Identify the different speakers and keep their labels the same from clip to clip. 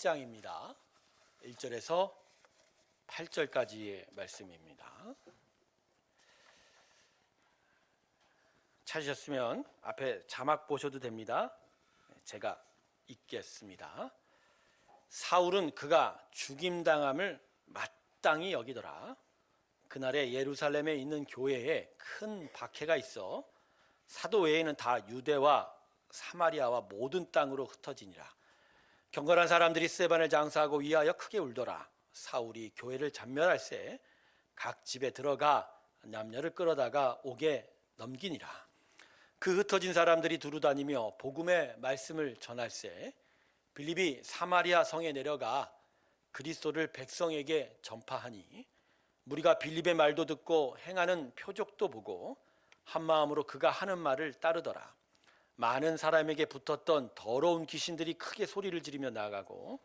Speaker 1: 8장입니다. 1절에서 8절까지의 말씀입니다. 찾으셨으면 앞에 자막 보셔도 됩니다. 제가 읽겠습니다. 사울은 그가 죽임당함을 마땅히 여기더라. 그날에 예루살렘에 있는 교회에 큰 박해가 있어 사도 외에는 다 유대와 사마리아와 모든 땅으로 흩어지니라. 경건한 사람들이 스데반을 장사하고 위하여 크게 울더라. 사울이 교회를 잔멸할새 각 집에 들어가 남녀를 끌어다가 옥에 넘기니라. 그 흩어진 사람들이 두루다니며 복음의 말씀을 전할새 빌립이 사마리아 성에 내려가 그리스도를 백성에게 전파하니 무리가 빌립의 말도 듣고 행하는 표적도 보고 한 마음으로 그가 하는 말을 따르더라. 많은 사람에게 붙었던 더러운 귀신들이 크게 소리를 지르며 나가고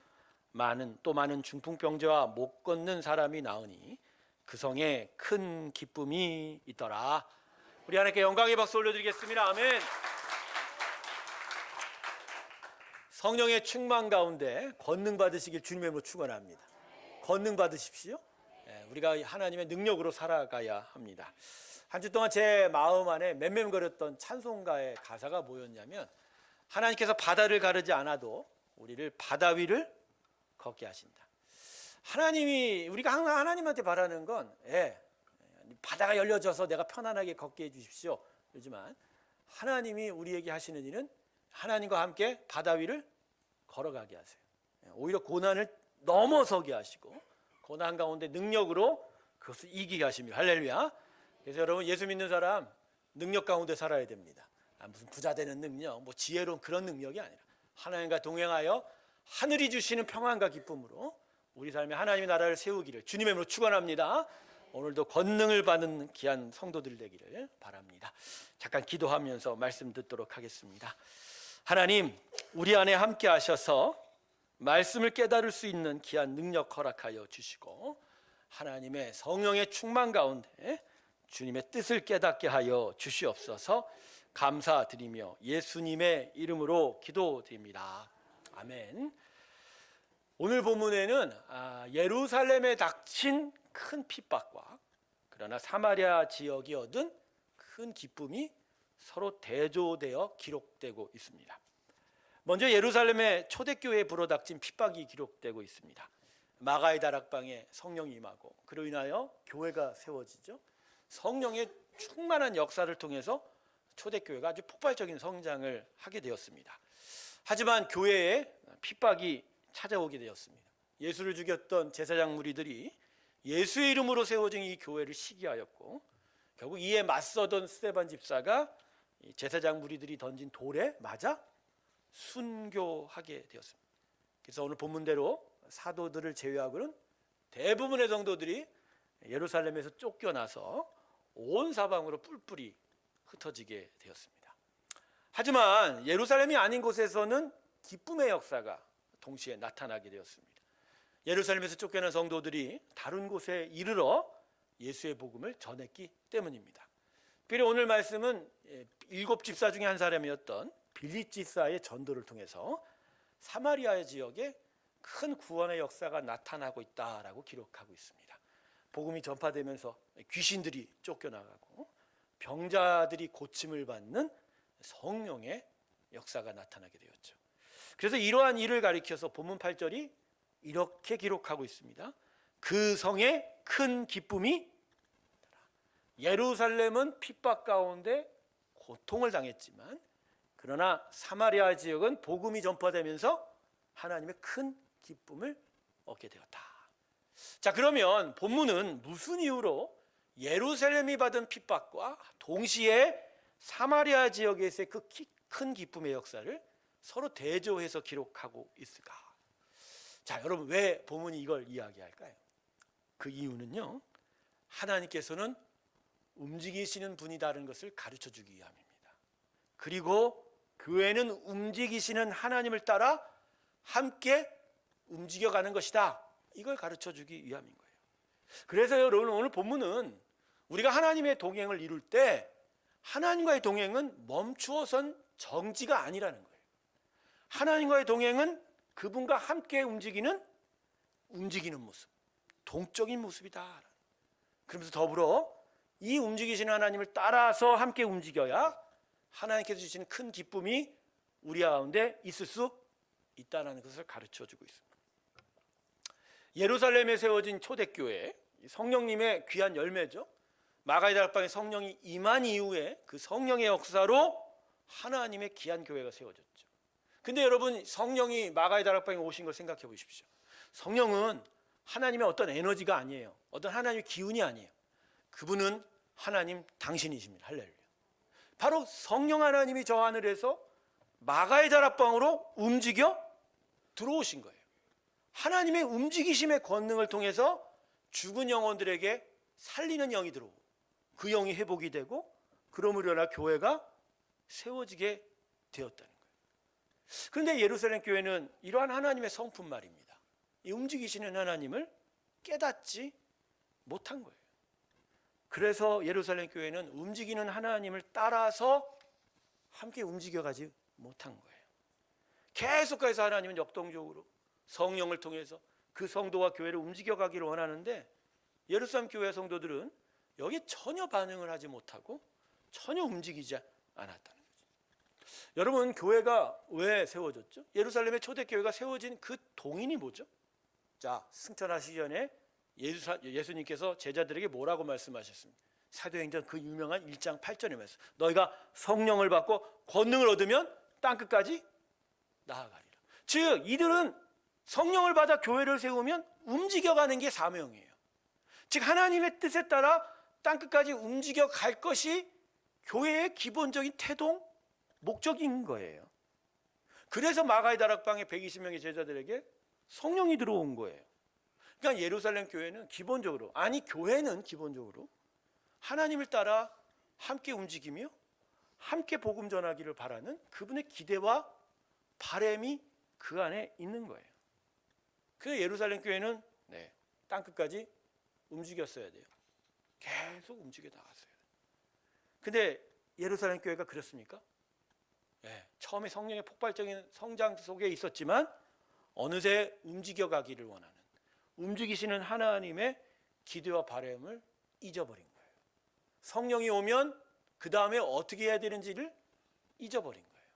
Speaker 1: 많은 중풍병자와 못 걷는 사람이 나으니 그 성에 큰 기쁨이 있더라. 우리 하나님께 영광의 박수 올려드리겠습니다. 아멘. 성령의 충만 가운데 권능 받으시길 주님의 이름으로 축원합니다. 권능 받으십시오. 우리가 하나님의 능력으로 살아가야 합니다. 한 주 동안 제 마음 안에 맴맴거렸던 찬송가의 가사가 뭐였냐면, 하나님께서 바다를 가르지 않아도 우리를 바다 위를 걷게 하신다. 우리가 항상 하나님한테 바라는 건 바다가 열려져서 내가 편안하게 걷게 해주십시오. 그렇지만 하나님이 우리에게 하시는 일은 하나님과 함께 바다 위를 걸어가게 하세요. 오히려 고난을 넘어서게 하시고 고난 가운데 능력으로 그것을 이기게 하십니다. 할렐루야. 그래서 여러분, 예수 믿는 사람 능력 가운데 살아야 됩니다. 무슨 부자 되는 능력, 지혜로운 그런 능력이 아니라 하나님과 동행하여 하늘이 주시는 평안과 기쁨으로 우리 삶에 하나님의 나라를 세우기를 주님의 이름으로 축원합니다. 오늘도 권능을 받는 귀한 성도들 되기를 바랍니다. 잠깐 기도하면서 말씀 듣도록 하겠습니다. 하나님, 우리 안에 함께 하셔서 말씀을 깨달을 수 있는 귀한 능력 허락하여 주시고 하나님의 성령의 충만 가운데 주님의 뜻을 깨닫게 하여 주시옵소서. 감사드리며 예수님의 이름으로 기도드립니다. 아멘. 오늘 본문에는 예루살렘에 닥친 큰 핍박과 그러나 사마리아 지역이 얻은 큰 기쁨이 서로 대조되어 기록되고 있습니다. 먼저 예루살렘의 초대교회에 불어닥친 핍박이 기록되고 있습니다. 마가의 다락방에 성령이 임하고 그로 인하여 교회가 세워지죠. 성령의 충만한 역사를 통해서 초대교회가 아주 폭발적인 성장을 하게 되었습니다. 하지만 교회에 핍박이 찾아오게 되었습니다. 예수를 죽였던 제사장 무리들이 예수의 이름으로 세워진 이 교회를 시기하였고 결국 이에 맞서던 스데반 집사가 제사장 무리들이 던진 돌에 맞아 순교하게 되었습니다. 그래서 오늘 본문대로 사도들을 제외하고는 대부분의 성도들이 예루살렘에서 쫓겨나서 온 사방으로 뿔뿔이 흩어지게 되었습니다. 하지만 예루살렘이 아닌 곳에서는 기쁨의 역사가 동시에 나타나게 되었습니다. 예루살렘에서 쫓겨난 성도들이 다른 곳에 이르러 예수의 복음을 전했기 때문입니다. 특별히 오늘 말씀은 7집사 중에 한 사람이었던 빌립 집사의 전도를 통해서 사마리아 지역에 큰 구원의 역사가 나타나고 있다라고 기록하고 있습니다. 복음이 전파되면서 귀신들이 쫓겨나가고 병자들이 고침을 받는 성령의 역사가 나타나게 되었죠. 그래서 이러한 일을 가리켜서 본문 8절이 이렇게 기록하고 있습니다. 그 성에 큰 기쁨이, 예루살렘은 핍박 가운데 고통을 당했지만 그러나 사마리아 지역은 복음이 전파되면서 하나님의 큰 기쁨을 얻게 되었다. 자, 그러면 본문은 무슨 이유로 예루살렘이 받은 핍박과 동시에 사마리아 지역에서의 그 큰 기쁨의 역사를 서로 대조해서 기록하고 있을까? 자, 여러분, 왜 본문이 이걸 이야기할까요? 그 이유는요, 하나님께서는 움직이시는 분이다라는 것을 가르쳐 주기 위함입니다. 그리고 교회는 움직이시는 하나님을 따라 함께 움직여가는 것이다, 이걸 가르쳐 주기 위함인 거예요. 그래서 여러분, 오늘 본문은 우리가 하나님의 동행을 이룰 때 하나님과의 동행은 멈추어선 정지가 아니라는 거예요. 하나님과의 동행은 그분과 함께 움직이는 모습, 동적인 모습이다. 그러면서 더불어 이 움직이시는 하나님을 따라서 함께 움직여야 하나님께서 주시는 큰 기쁨이 우리 가운데 있을 수 있다는 것을 가르쳐주고 있습니다. 예루살렘에 세워진 초대교회, 성령님의 귀한 열매죠. 마가의 다락방에 성령이 임한 이후에 그 성령의 역사로 하나님의 귀한 교회가 세워졌죠. 근데 여러분, 성령이 마가의 다락방에 오신 걸 생각해 보십시오. 성령은 하나님의 어떤 에너지가 아니에요. 어떤 하나님의 기운이 아니에요. 그분은 하나님 당신이십니다. 할렐루야. 바로 성령 하나님이 저 하늘에서 마가의 다락방으로 움직여 들어오신 거예요. 하나님의 움직이심의 권능을 통해서 죽은 영혼들에게 살리는 영이 들어오고 그 영이 회복이 되고 그러므로 인하 교회가 세워지게 되었다는 거예요. 그런데 예루살렘 교회는 이러한 하나님의 성품 말입니다. 이 움직이시는 하나님을 깨닫지 못한 거예요. 그래서 예루살렘 교회는 움직이는 하나님을 따라서 함께 움직여가지 못한 거예요. 계속해서 하나님은 역동적으로 성령을 통해서 그 성도와 교회를 움직여가기를 원하는데 예루살렘 교회 성도들은 여기에 전혀 반응을 하지 못하고 전혀 움직이지 않았다는 거죠. 여러분, 교회가 왜 세워졌죠? 예루살렘의 초대교회가 세워진 그 동인이 뭐죠? 자, 승천하시기 전에 예수님께서 제자들에게 뭐라고 말씀하셨습니까? 사도행전 그 유명한 1장 8절의 말씀. 너희가 성령을 받고 권능을 얻으면 땅끝까지 나아가리라. 즉 이들은 성령을 받아 교회를 세우면 움직여가는 게 사명이에요. 즉 하나님의 뜻에 따라 땅끝까지 움직여 갈 것이 교회의 기본적인 태동, 목적인 거예요. 그래서 마가의 다락방에 120명의 제자들에게 성령이 들어온 거예요. 그러니까 예루살렘 교회는 기본적으로, 교회는 기본적으로 하나님을 따라 함께 움직이며 함께 복음 전하기를 바라는 그분의 기대와 바람이 그 안에 있는 거예요. 그래서 예루살렘 교회는 땅끝까지 움직였어야 돼요. 계속 움직여 나갔어요. 근데 예루살렘 교회가 그렇습니까? 처음에 성령의 폭발적인 성장 속에 있었지만 어느새 움직여가기를 원하는, 움직이시는 하나님의 기대와 바람을 잊어버린 거예요. 성령이 오면 그 다음에 어떻게 해야 되는지를 잊어버린 거예요.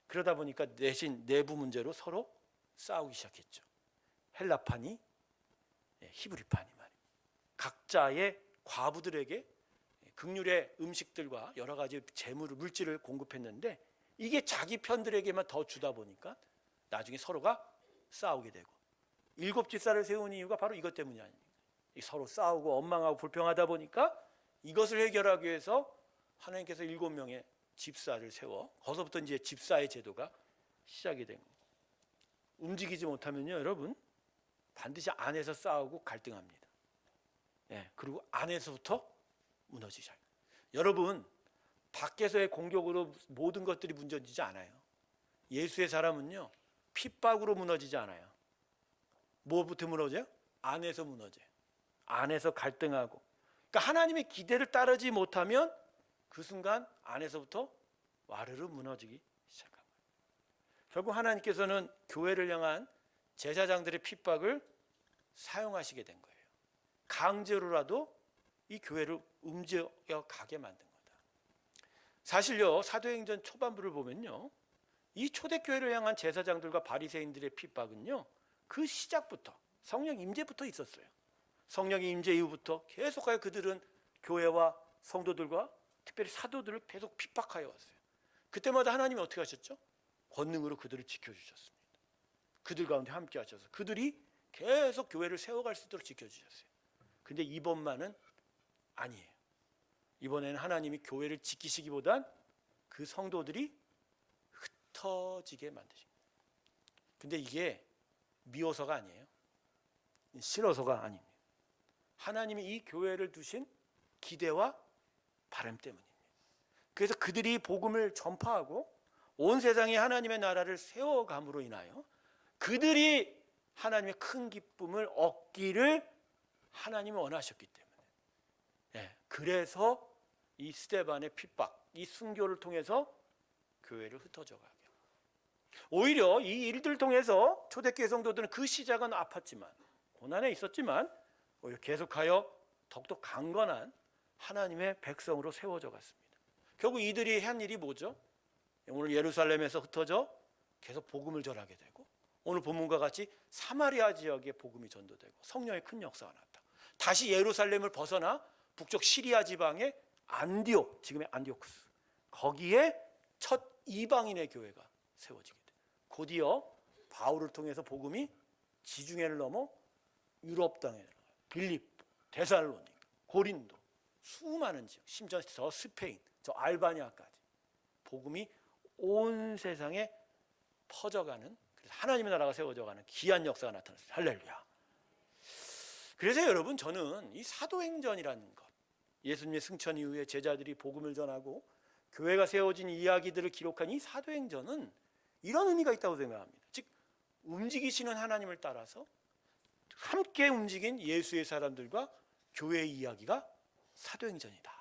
Speaker 1: 그러다 보니까 대신 내부 문제로 서로 싸우기 시작했죠. 헬라파니, 히브리파니 말이에요. 각자의 과부들에게 긍휼의 음식들과 여러 가지 재물을, 물질을 공급했는데 이게 자기 편들에게만 더 주다 보니까 나중에 서로가 싸우게 되고, 7 집사를 세운 이유가 바로 이것 때문이 아닙니까? 서로 싸우고 원망하고 불평하다 보니까 이것을 해결하기 위해서 하나님께서 7명의 집사를 세워, 거기서부터 이제 집사의 제도가 시작이 된 거예요. 움직이지 못하면요, 여러분, 반드시 안에서 싸우고 갈등합니다. 그리고 안에서부터 무너지죠. 여러분, 밖에서의 공격으로 모든 것들이 무너지지 않아요. 예수의 사람은요, 핍박으로 무너지지 않아요. 뭐부터 무너져요? 안에서 무너져요. 안에서 갈등하고. 그러니까 하나님의 기대를 따르지 못하면 그 순간 안에서부터 와르르 무너지기 시작한 거예요. 결국 하나님께서는 교회를 향한 제사장들의 핍박을 사용하시게 된 거예요. 강제로라도 이 교회를 움직여가게 만든 거다. 사실요, 사도행전 초반부를 보면요, 이 초대교회를 향한 제사장들과 바리새인들의 핍박은요, 그 시작부터, 성령 임재부터 있었어요. 성령의 임재 이후부터 계속하여 그들은 교회와 성도들과 특별히 사도들을 계속 핍박하여 왔어요. 그때마다 하나님이 어떻게 하셨죠? 권능으로 그들을 지켜주셨습니다. 그들 가운데 함께 하셔서 그들이 계속 교회를 세워갈 수 있도록 지켜주셨어요. 근데 이번만은 아니에요. 이번에는 하나님이 교회를 지키시기보단 그 성도들이 흩어지게 만드십니다. 근데 이게 미워서가 아니에요. 싫어서가 아닙니다. 하나님이 이 교회를 두신 기대와 바람 때문입니다. 그래서 그들이 복음을 전파하고 온 세상에 하나님의 나라를 세워감으로 인하여 그들이 하나님의 큰 기쁨을 얻기를 하나님이 원하셨기 때문에, 그래서 이 스데반의 핍박, 이 순교를 통해서 교회를 흩어져 가게. 오히려 이 일들 통해서 초대교회 성도들은 그 시작은 아팠지만 고난에 있었지만 오히려 계속하여 더욱더 강건한 하나님의 백성으로 세워져 갔습니다. 결국 이들이 한 일이 뭐죠? 오늘 예루살렘에서 흩어져 계속 복음을 전하게 되고 오늘 본문과 같이 사마리아 지역에 복음이 전도되고 성령의 큰 역사가 났다. 다시 예루살렘을 벗어나 북쪽 시리아 지방의 안디옥, 지금의 안디오쿠스, 거기에 첫 이방인의 교회가 세워지게 돼. 곧이어 바울을 통해서 복음이 지중해를 넘어 유럽 땅에 들어가요. 빌립보, 데살로니가, 고린도, 수많은 지역, 심지어 저 스페인, 저 알바니아까지 복음이 온 세상에 퍼져가는, 그래서 하나님의 나라가 세워져가는 귀한 역사가 나타났어요. 할렐루야. 그래서 여러분, 저는 이 사도행전이라는 것, 예수님의 승천 이후에 제자들이 복음을 전하고 교회가 세워진 이야기들을 기록한 이 사도행전은 이런 의미가 있다고 생각합니다. 즉 움직이시는 하나님을 따라서 함께 움직인 예수의 사람들과 교회의 이야기가 사도행전이다.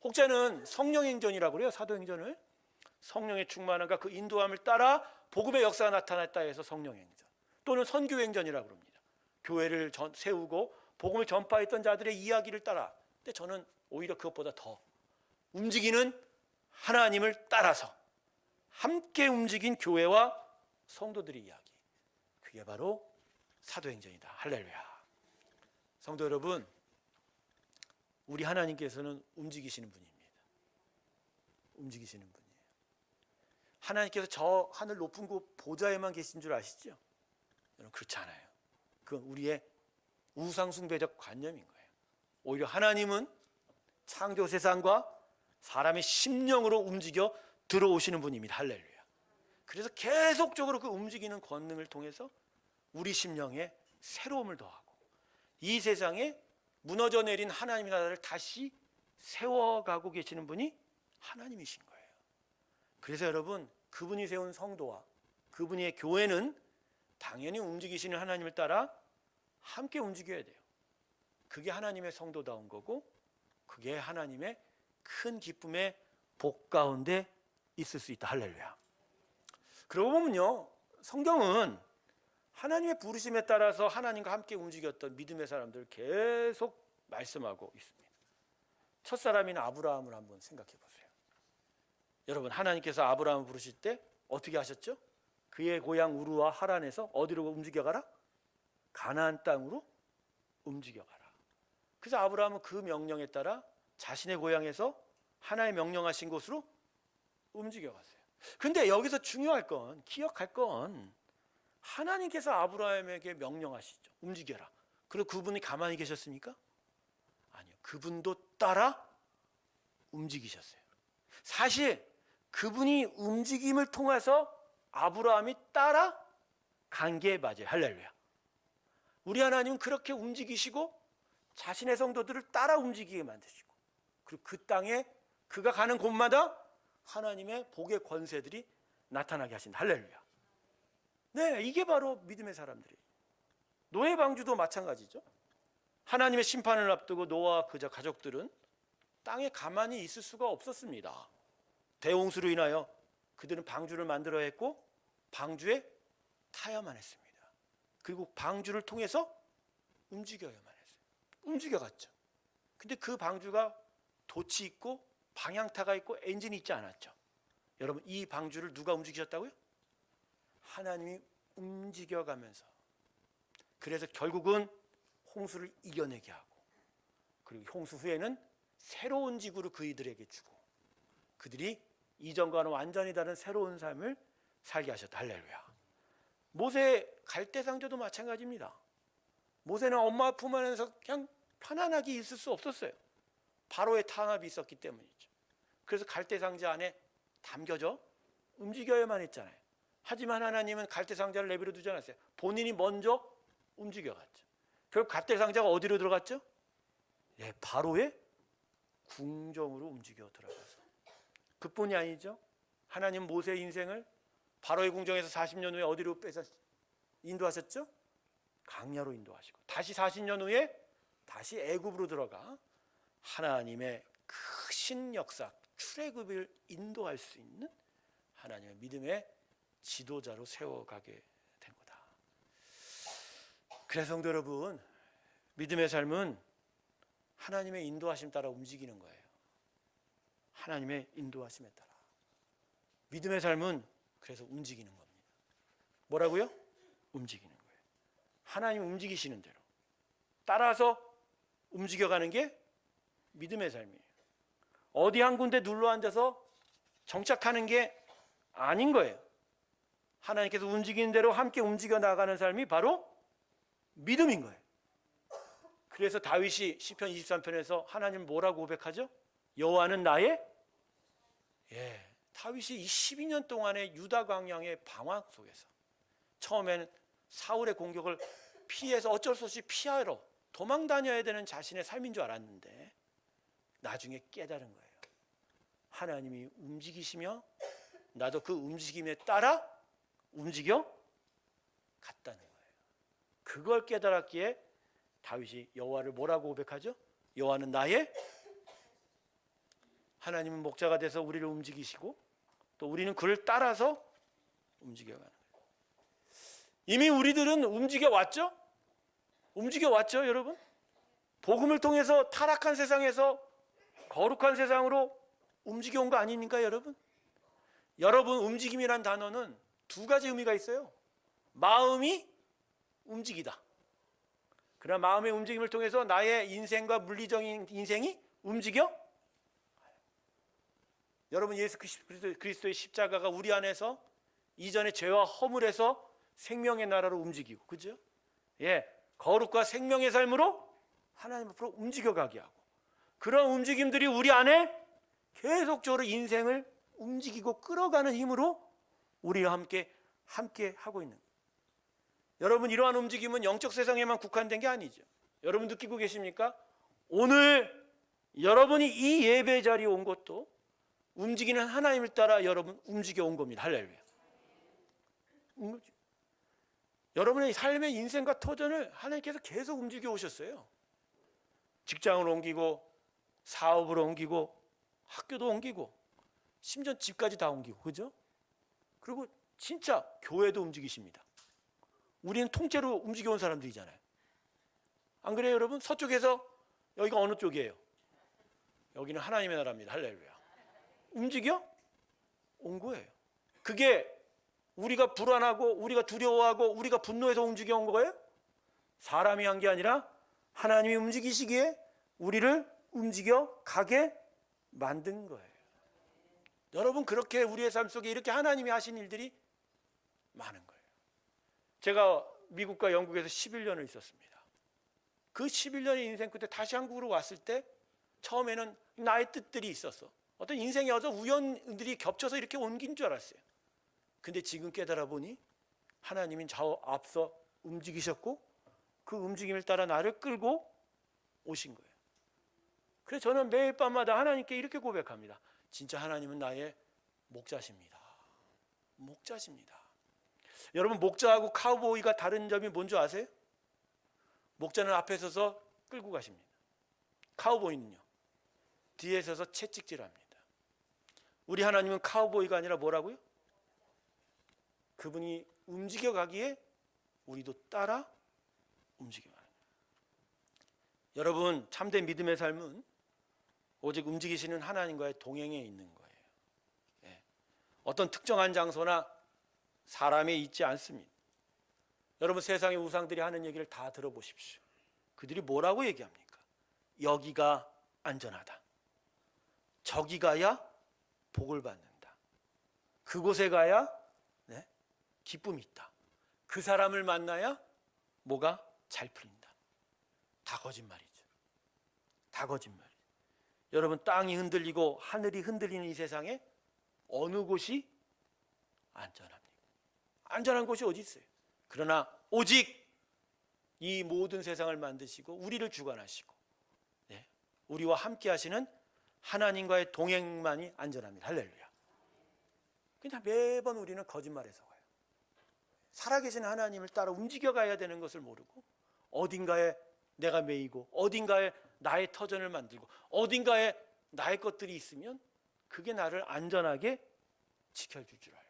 Speaker 1: 혹자는 성령행전이라고 그래요. 사도행전을 성령의 충만함과 그 인도함을 따라 복음의 역사가 나타났다 해서 성령행전, 또는 선교행전이라고 합니다. 교회를 세우고 복음을 전파했던 자들의 이야기를 따라. 근데 저는 오히려 그것보다 더 움직이는 하나님을 따라서 함께 움직인 교회와 성도들의 이야기, 그게 바로 사도행전이다. 할렐루야. 성도 여러분, 우리 하나님께서는 움직이시는 분입니다. 움직이시는 분이에요. 하나님께서 저 하늘 높은 곳 보좌에만 계신 줄 아시죠? 여러분, 그렇지 않아요. 그건 우리의 우상숭배적 관념인 거예요. 오히려 하나님은 창조 세상과 사람의 심령으로 움직여 들어오시는 분입니다. 할렐루야. 그래서 계속적으로 그 움직이는 권능을 통해서 우리 심령에 새로움을 더하고 이 세상에 무너져 내린 하나님의 나라를 다시 세워가고 계시는 분이 하나님이신 거예요. 그래서 여러분, 그분이 세운 성도와 그분의 교회는 당연히 움직이시는 하나님을 따라 함께 움직여야 돼요. 그게 하나님의 성도다운 거고, 그게 하나님의 큰 기쁨의 복 가운데 있을 수 있다. 할렐루야. 그러고 보면요, 성경은 하나님의 부르심에 따라서 하나님과 함께 움직였던 믿음의 사람들을 계속 말씀하고 있습니다. 첫사람인 아브라함을 한번 생각해 보세요. 여러분, 하나님께서 아브라함을 부르실 때 어떻게 하셨죠? 그의 고향 우르와 하란에서 어디로 움직여가라? 가나안 땅으로 움직여가라. 그래서 아브라함은 그 명령에 따라 자신의 고향에서 하나의 명령하신 곳으로 움직여갔어요. 근데 여기서 중요할 건, 기억할 건, 하나님께서 아브라함에게 명령하시죠. 움직여라. 그리고 그분이 가만히 계셨습니까? 아니요. 그분도 따라 움직이셨어요. 사실 그분이 움직임을 통해서 아브라함이 따라 간 게 맞아요. 할렐루야. 우리 하나님은 그렇게 움직이시고 자신의 성도들을 따라 움직이게 만드시고, 그리고 그 땅에 그가 가는 곳마다 하나님의 복의 권세들이 나타나게 하신다. 할렐루야. 네, 이게 바로 믿음의 사람들이에요. 노예 방주도 마찬가지죠. 하나님의 심판을 앞두고 노아와 그자 가족들은 땅에 가만히 있을 수가 없었습니다. 대홍수로 인하여 그들은 방주를 만들어야 했고 방주에 타야만 했습니다. 그리고 방주를 통해서 움직여야만 했어요. 움직여갔죠. 근데 그 방주가 돛이 있고 방향타가 있고 엔진이 있지 않았죠. 여러분, 이 방주를 누가 움직이셨다고요? 하나님이 움직여가면서, 그래서 결국은 홍수를 이겨내게 하고, 그리고 홍수 후에는 새로운 지구를 그이들에게 주고 그들이 이전과는 완전히 다른 새로운 삶을 살게 하셨다. 할렐루야. 모세 갈대상자도 마찬가지입니다. 모세는 엄마 품 안에서 그냥 편안하게 있을 수 없었어요. 바로의 탄압이 있었기 때문이죠. 그래서 갈대상자 안에 담겨져 움직여야만 했잖아요. 하지만 하나님은 갈대상자를 내버려 두지 않았어요. 본인이 먼저 움직여갔죠. 결국 갈대상자가 어디로 들어갔죠? 예, 바로의 궁정으로 움직여 들어가서. 그뿐이 아니죠. 하나님 모세의 인생을 바로의 궁정에서 40년 후에 어디로 빼서 인도하셨죠? 강야로 인도하시고, 다시 40년 후에 다시 애굽으로 들어가 하나님의 크신 역사, 출애굽을 인도할 수 있는 하나님의 믿음의 지도자로 세워가게 된 거다. 그래서 성도 여러분, 믿음의 삶은 하나님의 인도하심 따라 움직이는 거예요. 하나님의 인도하심에 따라. 믿음의 삶은 그래서 움직이는 겁니다. 뭐라고요? 움직이는 거예요. 하나님 움직이시는 대로 따라서 움직여가는 게 믿음의 삶이에요. 어디 한 군데 눌러 앉아서 정착하는 게 아닌 거예요. 하나님께서 움직이는 대로 함께 움직여 나가는 삶이 바로 믿음인 거예요. 그래서 다윗이 시편 23편에서 하나님 뭐라고 고백하죠? 여호와는 나의 다윗이 이 12년 동안의 유다 광야의 방황 속에서 처음에는 사울의 공격을 피해서 어쩔 수 없이 피하러 도망 다녀야 되는 자신의 삶인 줄 알았는데 나중에 깨달은 거예요. 하나님이 움직이시며 나도 그 움직임에 따라 움직여 갔다는 거예요. 그걸 깨달았기에 다윗이 여호와를 뭐라고 고백하죠? 여호와는 나의 하나님은 목자가 돼서 우리를 움직이시고 또 우리는 그를 따라서 움직여가는 거예요. 이미 우리들은 움직여왔죠? 움직여왔죠, 여러분? 복음을 통해서 타락한 세상에서 거룩한 세상으로 움직여온 거 아닙니까, 여러분? 여러분, 움직임이란 단어는 두 가지 의미가 있어요. 마음이 움직이다. 그러나 마음의 움직임을 통해서 나의 인생과 물리적인 인생이 움직여. 여러분, 예수 그리스도의 십자가가 우리 안에서 이전의 죄와 허물에서 생명의 나라로 움직이고, 그죠? 거룩과 생명의 삶으로 하나님 앞으로 움직여가게 하고, 그런 움직임들이 우리 안에 계속적으로 인생을 움직이고 끌어가는 힘으로 우리와 함께 하고 있는 거예요. 여러분, 이러한 움직임은 영적 세상에만 국한된 게 아니죠. 여러분 느끼고 계십니까? 오늘 여러분이 이 예배 자리에 온 것도 움직이는 하나님을 따라 여러분 움직여 온 겁니다. 할렐루야. 여러분의 삶의 인생과 터전을 하나님께서 계속 움직여 오셨어요. 직장을 옮기고 사업을 옮기고 학교도 옮기고 심지어 집까지 다 옮기고, 그죠? 그리고 진짜 교회도 움직이십니다. 우리는 통째로 움직여 온 사람들이잖아요. 안 그래요, 여러분? 서쪽에서 여기가 어느 쪽이에요? 여기는 하나님의 나라입니다. 할렐루야. 움직여 온 거예요. 그게 우리가 불안하고 우리가 두려워하고 우리가 분노해서 움직여 온 거예요? 사람이 한 게 아니라 하나님이 움직이시기에 우리를 움직여 가게 만든 거예요. 여러분, 그렇게 우리의 삶 속에 이렇게 하나님이 하신 일들이 많은 거예요. 제가 미국과 영국에서 11년을 있었습니다. 그 11년의 인생 끝에 다시 한국으로 왔을 때 처음에는 나의 뜻들이 있었어. 어떤 인생의 어떤 우연들이 겹쳐서 이렇게 옮긴 줄 알았어요. 근데 지금 깨달아 보니 하나님이 저 앞서 움직이셨고 그 움직임을 따라 나를 끌고 오신 거예요. 그래서 저는 매일 밤마다 하나님께 이렇게 고백합니다. 진짜 하나님은 나의 목자십니다. 목자십니다. 여러분, 목자하고 카우보이가 다른 점이 뭔지 아세요? 목자는 앞에 서서 끌고 가십니다. 카우보이는요, 뒤에 서서 채찍질합니다. 우리 하나님은 카우보이가 아니라 뭐라고요? 그분이 움직여가기에 우리도 따라 움직여가는 거예요. 여러분, 참된 믿음의 삶은 오직 움직이시는 하나님과의 동행에 있는 거예요. 어떤 특정한 장소나 사람이 있지 않습니다. 여러분, 세상의 우상들이 하는 얘기를 다 들어보십시오. 그들이 뭐라고 얘기합니까? 여기가 안전하다. 저기 가야 복을 받는다. 그곳에 가야 기쁨이 있다. 그 사람을 만나야 뭐가 잘 풀린다. 다 거짓말이죠. 다 거짓말. 여러분, 땅이 흔들리고 하늘이 흔들리는 이 세상에 어느 곳이 안전합니까? 안전한 곳이 어디 있어요? 그러나 오직 이 모든 세상을 만드시고 우리를 주관하시고 우리와 함께 하시는 하나님과의 동행만이 안전합니다. 할렐루야. 그냥 매번 우리는 거짓말해서 가요. 살아계신 하나님을 따라 움직여가야 되는 것을 모르고 어딘가에 내가 매이고 어딘가에 나의 터전을 만들고 어딘가에 나의 것들이 있으면 그게 나를 안전하게 지켜줄 줄 알고,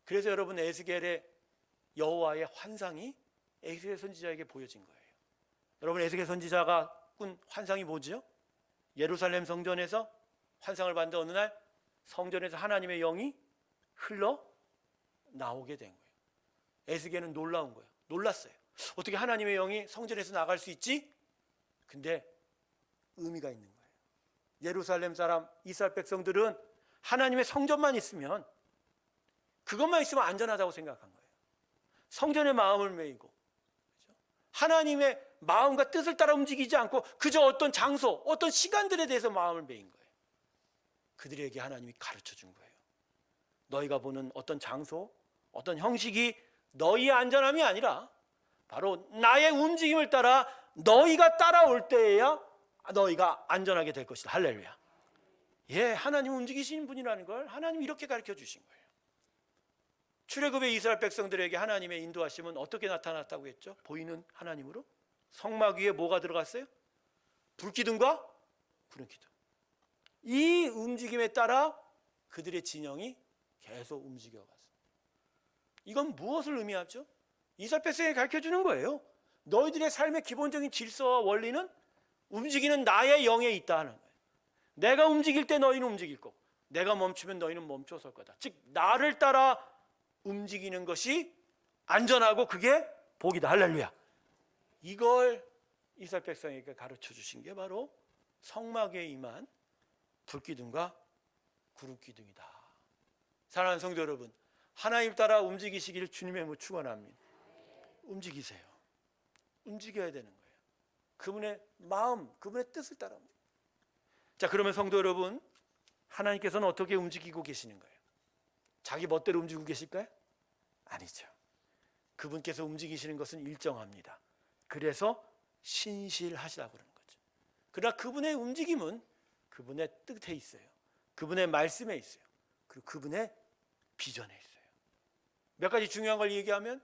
Speaker 1: 그래서 여러분 에스겔의 여호와의 환상이 에스겔 선지자에게 보여진 거예요. 여러분 에스겔 선지자가 꾼 환상이 뭐죠? 예루살렘 성전에서 환상을 봤는데 어느 날 성전에서 하나님의 영이 흘러 나오게 된 거예요. 에스겔은 놀라운 거예요. 놀랐어요. 어떻게 하나님의 영이 성전에서 나갈 수 있지? 근데 의미가 있는 거예요. 예루살렘 사람, 이스라엘 백성들은 하나님의 성전만 있으면, 그것만 있으면 안전하다고 생각한 거예요. 성전에 마음을 매이고 하나님의 마음과 뜻을 따라 움직이지 않고 그저 어떤 장소, 어떤 시간들에 대해서 마음을 매인 거예요. 그들에게 하나님이 가르쳐 준 거예요. 너희가 보는 어떤 장소, 어떤 형식이 너희의 안전함이 아니라 바로 나의 움직임을 따라 너희가 따라올 때에야 너희가 안전하게 될 것이다. 할렐루야. 예, 하나님 움직이시는 분이라는 걸 하나님이 이렇게 가르쳐 주신 거예요. 출애굽의 이스라엘 백성들에게 하나님의 인도하심은 어떻게 나타났다고 했죠? 보이는 하나님으로. 성막 위에 뭐가 들어갔어요? 불기둥과 구름기둥. 이 움직임에 따라 그들의 진영이 계속 움직여갔어요. 이건 무엇을 의미하죠? 이스라엘 백성에게 가르쳐주는 거예요. 너희들의 삶의 기본적인 질서와 원리는 움직이는 나의 영에 있다 하는 거예요. 내가 움직일 때 너희는 움직일 거고, 내가 멈추면 너희는 멈춰설 거다. 즉 나를 따라 움직이는 것이 안전하고 그게 복이다. 할렐루야. 이걸 이스라엘 백성에게 가르쳐 주신 게 바로 성막에 임한 불기둥과 구름기둥이다. 사랑하는 성도 여러분, 하나님 따라 움직이시기를 주님의 이름으로 축원합니다. 움직이세요. 움직여야 되는 거예요. 그분의 마음, 그분의 뜻을 따라 움직여요. 자, 그러면 성도 여러분, 하나님께서는 어떻게 움직이고 계시는 거예요? 자기 멋대로 움직이고 계실까요? 아니죠. 그분께서 움직이시는 것은 일정합니다. 그래서 신실하시라고 그러는 거죠. 그러나 그분의 움직임은 그분의 뜻에 있어요. 그분의 말씀에 있어요. 그리고 그분의 비전에 있어요. 몇 가지 중요한 걸 얘기하면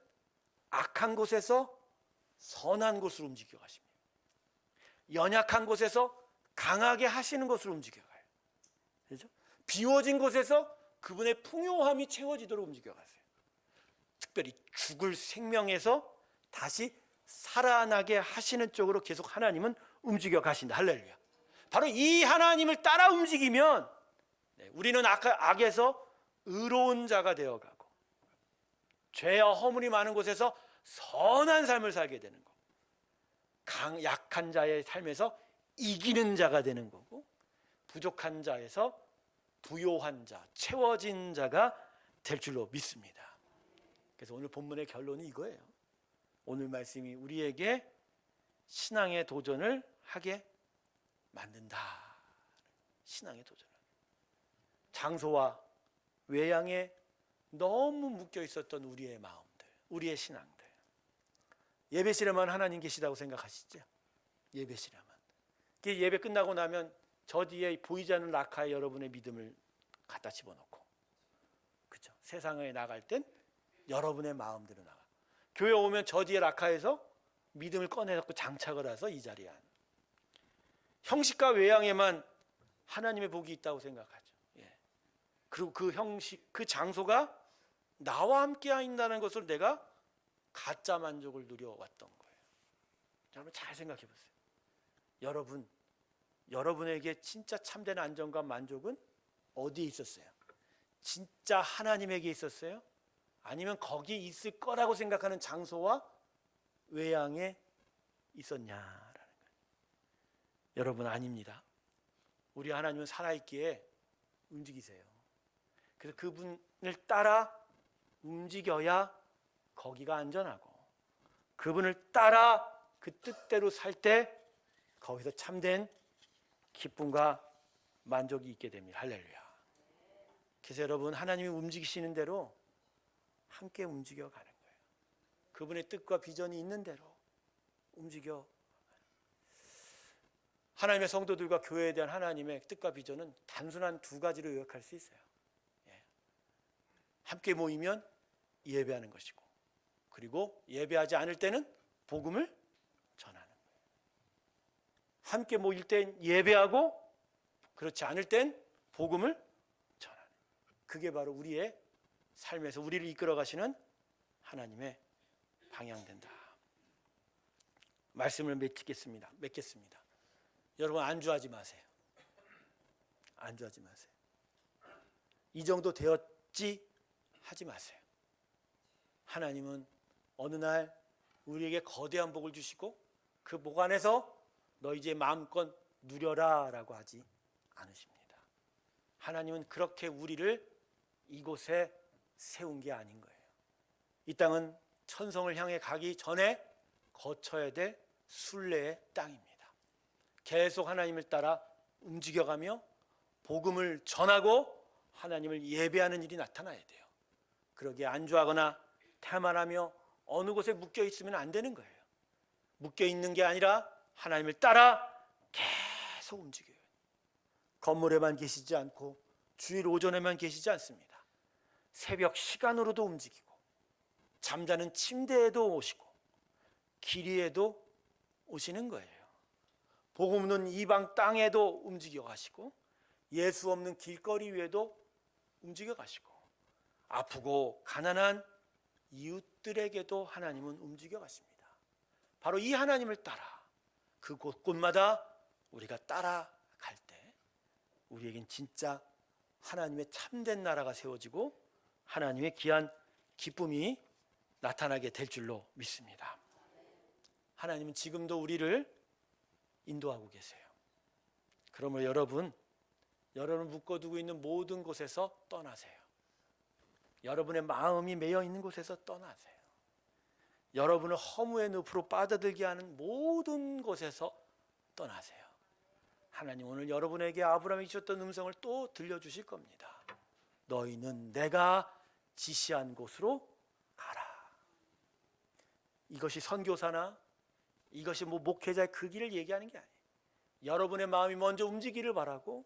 Speaker 1: 악한 곳에서 선한 곳으로 움직여 가십니다. 연약한 곳에서 강하게 하시는 것으로 움직여 가요. 그렇죠? 비워진 곳에서 그분의 풍요함이 채워지도록 움직여 가세요. 특별히 죽을 생명에서 다시 살아나게 하시는 쪽으로 계속 하나님은 움직여 가신다. 할렐루야. 바로 이 하나님을 따라 움직이면 우리는 악에서 의로운 자가 되어가고 죄와 허물이 많은 곳에서 선한 삶을 살게 되는 거고, 약한 자의 삶에서 이기는 자가 되는 거고, 부족한 자에서 부요한 자, 채워진 자가 될 줄로 믿습니다. 그래서 오늘 본문의 결론이 이거예요. 오늘 말씀이 우리에게 신앙의 도전을 하게 만든다. 신앙의 도전을. 장소와 외양에 너무 묶여 있었던 우리의 마음들, 우리의 신앙들. 예배실에만 하나님 계시다고 생각하시죠? 예배실에만. 예배 끝나고 나면 저 뒤에 보이지 않는 라카에 여러분의 믿음을 갖다 집어넣고, 그렇죠? 세상에 나갈 땐 여러분의 마음대로 나가. 교회 오면 저 뒤에 라카에서 믿음을 꺼내갖고 장착을 해서 이 자리에 앉는. 형식과 외양에만 하나님의 복이 있다고 생각하죠. 예. 그리고 그 형식, 그 장소가 나와 함께 있다는 것으로 내가 가짜 만족을 누려왔던 거예요. 여러분 잘 생각해 보세요. 여러분에게 진짜 참된 안정감, 만족은 어디에 있었어요? 진짜 하나님에게 있었어요? 아니면 거기에 있을 거라고 생각하는 장소와 외양에 있었냐라는 거예요. 여러분 아닙니다. 우리 하나님은 살아있기에 움직이세요. 그래서 그분을 따라 움직여야 거기가 안전하고, 그분을 따라 그 뜻대로 살 때 거기서 참된 기쁨과 만족이 있게 됩니다. 할렐루야. 그래서 여러분 하나님이 움직이시는 대로 함께 움직여가는 거예요. 그분의 뜻과 비전이 있는 대로 움직여. 하나님의 성도들과 교회에 대한 하나님의 뜻과 비전은 단순한 두 가지로 요약할 수 있어요. 함께 모이면 예배하는 것이고, 그리고 예배하지 않을 때는 복음을 전하는 거예요. 함께 모일 땐 예배하고, 그렇지 않을 땐 복음을 전하는 거예요. 그게 바로 우리의 삶에서 우리를 이끌어 가시는 하나님의 방향된다. 말씀을 맺겠습니다. 여러분, 안주하지 마세요. 안주하지 마세요. 이 정도 되었지 하지 마세요. 하나님은 어느 날 우리에게 거대한 복을 주시고 그 복 안에서 너 이제 마음껏 누려라 라고 하지 않으십니다. 하나님은 그렇게 우리를 이곳에 세운 게 아닌 거예요. 이 땅은 천성을 향해 가기 전에 거쳐야 될 순례의 땅입니다. 계속 하나님을 따라 움직여가며 복음을 전하고 하나님을 예배하는 일이 나타나야 돼요. 그러기에 안주하거나 태만하며 어느 곳에 묶여 있으면 안 되는 거예요. 묶여 있는 게 아니라 하나님을 따라 계속 움직여요. 건물에만 계시지 않고 주일 오전에만 계시지 않습니다. 새벽 시간으로도 움직이고 잠자는 침대에도 오시고 길 위에도 오시는 거예요. 복음 없는 이방 땅에도 움직여 가시고 예수 없는 길거리 위에도 움직여 가시고 아프고 가난한 이웃들에게도 하나님은 움직여 가십니다. 바로 이 하나님을 따라 그 곳곳마다 우리가 따라갈 때 우리에겐 진짜 하나님의 참된 나라가 세워지고 하나님의 귀한 기쁨이 나타나게 될 줄로 믿습니다. 하나님은 지금도 우리를 인도하고 계세요. 그러므로 여러분을 묶어두고 있는 모든 곳에서 떠나세요. 여러분의 마음이 매여 있는 곳에서 떠나세요. 여러분을 허무의 늪으로 빠져들게 하는 모든 곳에서 떠나세요. 하나님 오늘 여러분에게 아브라함이 주셨던 음성을 또 들려주실 겁니다. 너희는 내가 지시한 곳으로 가라. 이것이 선교사나 이것이 목회자의 그 길을 얘기하는 게 아니에요. 여러분의 마음이 먼저 움직이기를 바라고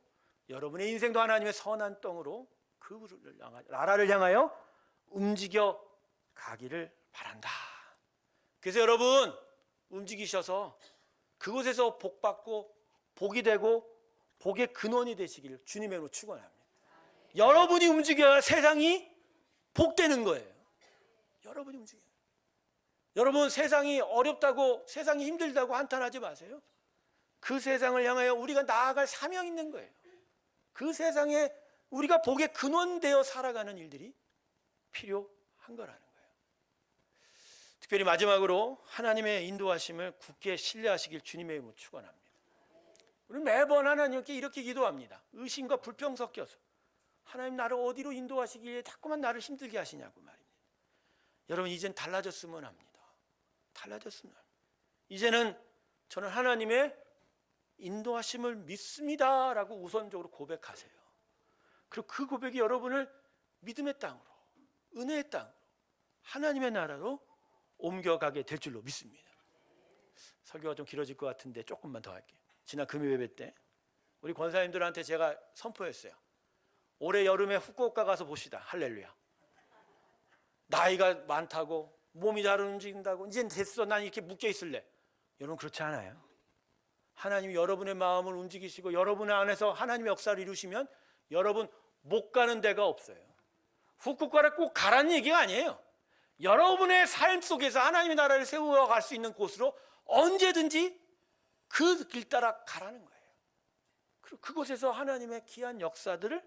Speaker 1: 여러분의 인생도 하나님의 선한 땅으로 그 나라를 향하여 움직여 가기를 바란다. 그래서 여러분 움직이셔서 그곳에서 복받고 복이 되고 복의 근원이 되시기를 주님의 이름으로 축원합니다. 여러분이 움직여야 세상이 복되는 거예요. 여러분이 움직여요. 여러분 세상이 어렵다고 세상이 힘들다고 한탄하지 마세요. 그 세상을 향하여 우리가 나아갈 사명이 있는 거예요. 그 세상에 우리가 복의 근원되어 살아가는 일들이 필요한 거라는 거예요. 특별히 마지막으로 하나님의 인도하심을 굳게 신뢰하시길 주님의 이름으로 축원합니다. 우리는 매번 하나님께 이렇게 기도합니다. 의심과 불평 섞여서 하나님 나를 어디로 인도하시기에 자꾸만 나를 힘들게 하시냐고 말입니다. 여러분 이젠 달라졌으면 합니다. 달라졌으면 합니다. 이제는 저는 하나님의 인도하심을 믿습니다 라고 우선적으로 고백하세요. 그리고 그 고백이 여러분을 믿음의 땅으로 은혜의 땅으로 하나님의 나라로 옮겨가게 될 줄로 믿습니다. 설교가 좀 길어질 것 같은데 조금만 더 할게요. 지난 금요 예배 때 우리 권사님들한테 제가 선포했어요. 올해 여름에 후쿠오카 가서 봅시다. 할렐루야. 나이가 많다고 몸이 잘 움직인다고 이젠 됐어 난 이렇게 묶여 있을래. 여러분 그렇지 않아요. 하나님이 여러분의 마음을 움직이시고 여러분의 안에서 하나님의 역사를 이루시면 여러분 못 가는 데가 없어요. 후쿠오카를 꼭 가라는 얘기가 아니에요. 여러분의 삶 속에서 하나님의 나라를 세워갈 수 있는 곳으로 언제든지 그 길 따라 가라는 거예요. 그리고 그곳에서 하나님의 귀한 역사들을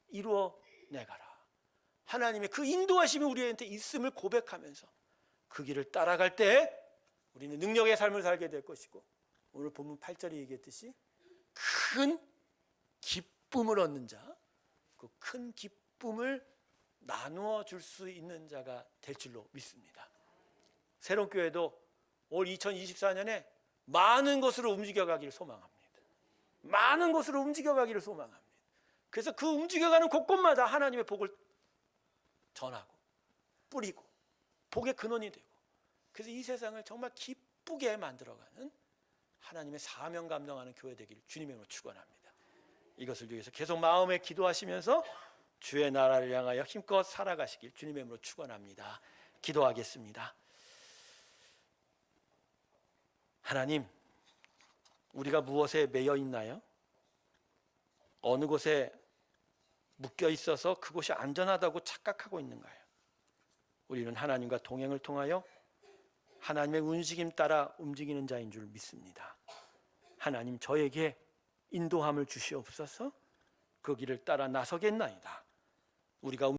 Speaker 1: 이루어내가라. 하나님의 그 인도하심이 우리한테 있음을 고백하면서 그 길을 따라갈 때 우리는 능력의 삶을 살게 될 것이고 오늘 본문 8절에 얘기했듯이 큰 기쁨을 얻는 자, 그 큰 기쁨을 나누어 줄 수 있는 자가 될 줄로 믿습니다. 새로운 교회도 올 2024년에 많은 곳으로 움직여가기를 소망합니다. 많은 곳으로 움직여가기를 소망합니다. 그래서 그 움직여가는 곳곳마다 하나님의 복을 전하고 뿌리고 복의 근원이 되고 그래서 이 세상을 정말 기쁘게 만들어가는 하나님의 사명 감당하는 교회 되기를 주님의 이름으로 축원합니다. 이것을 위해서 계속 마음에 기도하시면서 주의 나라를 향하여 힘껏 살아가시길 주님의 이름으로 축원합니다. 기도하겠습니다. 하나님, 우리가 무엇에 매여 있나요? 어느 곳에 묶여 있어서 그곳이 안전하다고 착각하고 있는 거예요. 우리는 하나님과 동행을 통하여 하나님의 움직임 따라 움직이는 자인 줄 믿습니다. 하나님 저에게 인도함을 주시옵소서. 그 길을 따라 나서겠나이다. 우리가